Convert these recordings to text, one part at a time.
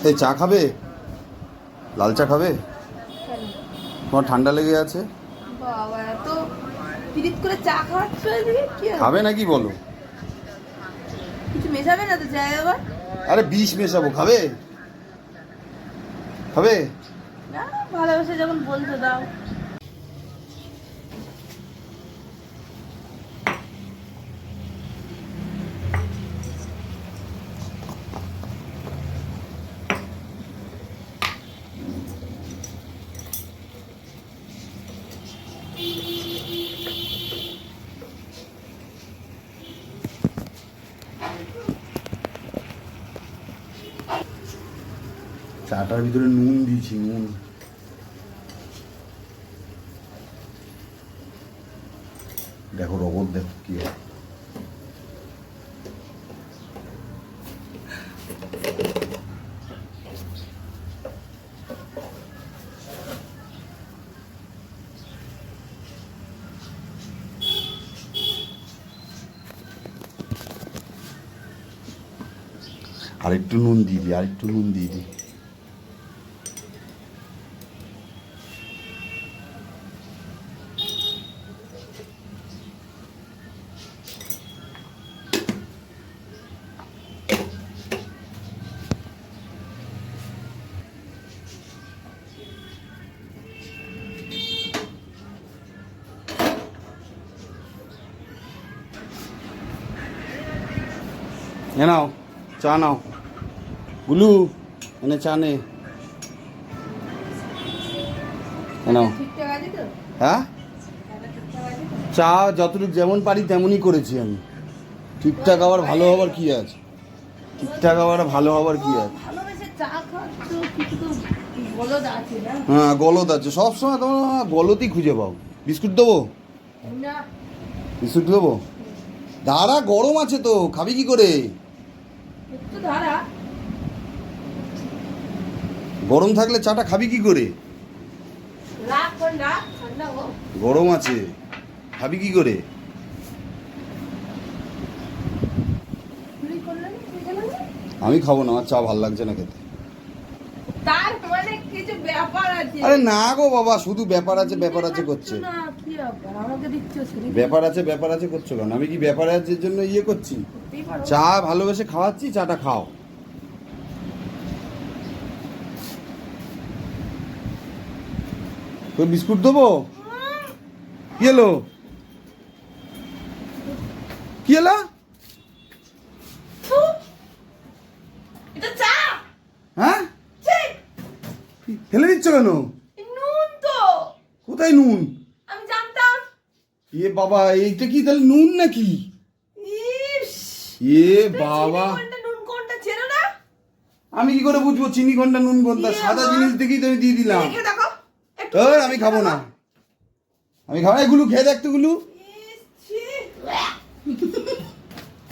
এই চা খাবে? লাল চা খাবে? তোমার ঠান্ডা লেগে আছে? বাবা এত পিরিত করে চা খাওয়াচ্ছ এদিকে কি খাবে নাকি বলো? কিছু মেশাবে না তো চায়ে আবার? আরে বিষ মেশাবো, খাবে? খাবে? না ভালোবাসে যখন বলছো দাও। চাটার ভিতরে নুন দিয়েছি, নুন। দেখো রবট, দেখো কি হয়। আরেকটু নুন দিয়ে দিই, আরেকটু নুন দিয়ে দিই। এ নাও চা, নাও গুলু, এনে চা নে। নাও। ঠিকঠাক আছে তো? হ্যাঁ, ঠিকঠাক আছে তো? চা যতটুকু যেমন পারি তেমনই করেছি আমি। ঠিকঠাক আবার ভালো হবার কি আছে? ঠিকঠাক আবার ভালো হবার কি আছে? ভালোবেসে চা খাচ্ছ, কিছু তো গলদ আছে না? হ্যাঁ, গলদ আছে সবসময়, তোমার গলদই খুঁজে পাও। বিস্কুট দেবো? না বিস্কুট দেবো? দাঁড়া, গরম আছে তো, খাবি কি করে? একটু ধারা গরম থাকলে চাটা খাবি কি করে? রাখ কোন রাখ ঠান্ডা হোক। গরম আছে, খাবি কি করে? চুরি করলেন বুঝে না? আমি খাবো না, আমার চা ভালো লাগছে না খেতে। তার মানে কিছু ব্যাপার আছে। আরে না গো বাবা, শুধু ব্যাপার আছে ব্যাপার আছে করছে। না কি ব্যাপার আমাকে দিচ্ছ শুনি। ব্যাপার আছে করছো কেন? আমি কি ব্যাপার আছে জন্য ইয়ে করছি? করতেই পারো। চা ভালোবেসে খাওয়াচ্ছি, চাটা খাও। তো বিস্কুট দেবো? কি এলো? কি এলো? থু, এটা চা। হ্যাঁ, ছি, ফেলে দিচ্ছ কেন? নুন তো। কোথায় নুন? আমি জানতাম। এ বাবা, এইটা কি তাহলে নুন নাকি? ইস, এ বাবা, চিনি কোনটা নুন কোনটা চেনো না? আমি কি করে বুঝবো চিনি কোনটা নুন কোনটা? ইয়ে সাদা মা। জিনিস দেখেই তো আমি দিয়ে দিলাম। দেখে দেখো একটু। আমি খাবো না, আমি খাবো না। এগুলো খেয়ে দেখতো গুলো। ইস, ছি।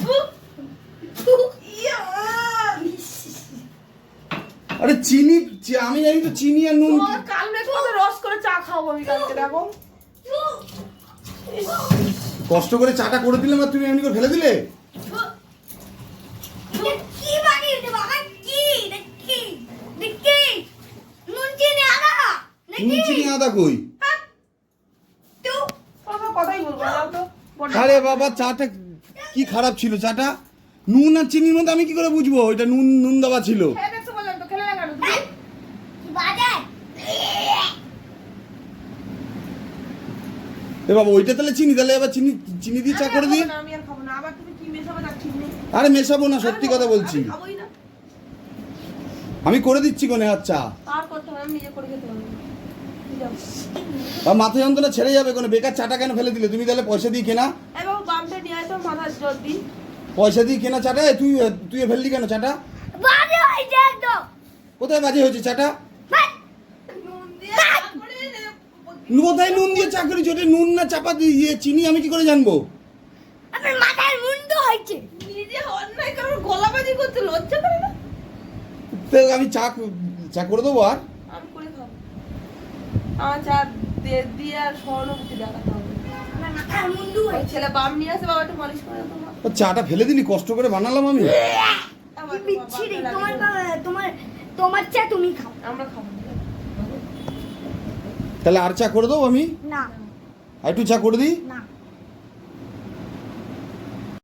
থু, থু, ইয়া। আরে চিনি, আমি জানি তো চিনি আর নুন। তোমার কাল মেঘ মতো রস করে চা খাবো আমি কালকে দেখো। ইস, কষ্ট করে চাটা করে দিলাম আর তুমি এমনি করে ফেলে দিলে। থু, কি বানিয়েছে বাবা? কি দেখি দেখি নুন চিনি আদা নুন চিনি আদা কই? তো কথা কথাই বলবো না তো। বড্ড আরে বাবা, চাটা কি খারাপ ছিল চাটা? নুন আর চিনির মধ্যে আমি কি করে বুঝবো এটা নুন নুন দেওয়া ছিল? খেয়ে দেখতে বললাম তো, খেলে না কেন তুমি? কি বাজে এ বাবা, ওইটা তাহলে চিনি, তাহলে এবার চিনি চিনি দিয়ে চা আমি আর করে দিয়ে। খাবো না, আমি আর খাবো না। আবার তুমি কি মেশাবে তার ঠিক নেই। আরে মেশাবো না, সত্যি কথা বলছি। আমি খাবোই না। আমি করে দিচ্ছি কোনে হাত চা। আর করতে হবে, আমি নিজে করে খেতে পারবো। কি যাবো? আর মাথা যন্ত্রণা ছেড়ে যাবে কোনো? বেকার চাটা কেন ফেলে দিলে? তুমি তাহলে পয়সা দিয়ে কেনা, এই বাবু বামটা নিয়ে আয় তো, মাথার জল দিই। পয়সা দিয়ে কেনা চাটা। তুই তুই ফেললি কেন চাটা? বাজে হয়েছে একদম কোথায় বাজে হয়েছে চাটা? নুন দিয়ে চা করে কোথায় নুন দিয়ে চা করেছি? ওটা নুন না চাপা দিয়ে চিনি আমি কি করে জানবো? আমার মাথায় মুন্ড হয়েছে নিজে অন্যায় কারোর গলাবাজি করতে লজ্জা করে না? তো আমি চা চা করে দেবো আর? আমি করে খাবো। আমার চা দিয়ে আর সহানুভূতি দেখাতে হবে। আমার মাথায় মুন্ড ওই হয়েছে ছেলে বাম নিয়ে আসে, বাবা একটু মালিশ করে দাও তোমার। চাটা ফেলে দিলি, কষ্ট করে বানালাম আমি। আমার কি বিচ্ছিরি তোমার তোমার তোমার চা তুমি খাও। আমরা খাবো না। তাহলে আর চা করে দেবো আমি, না আর একটু চা করে দিই। না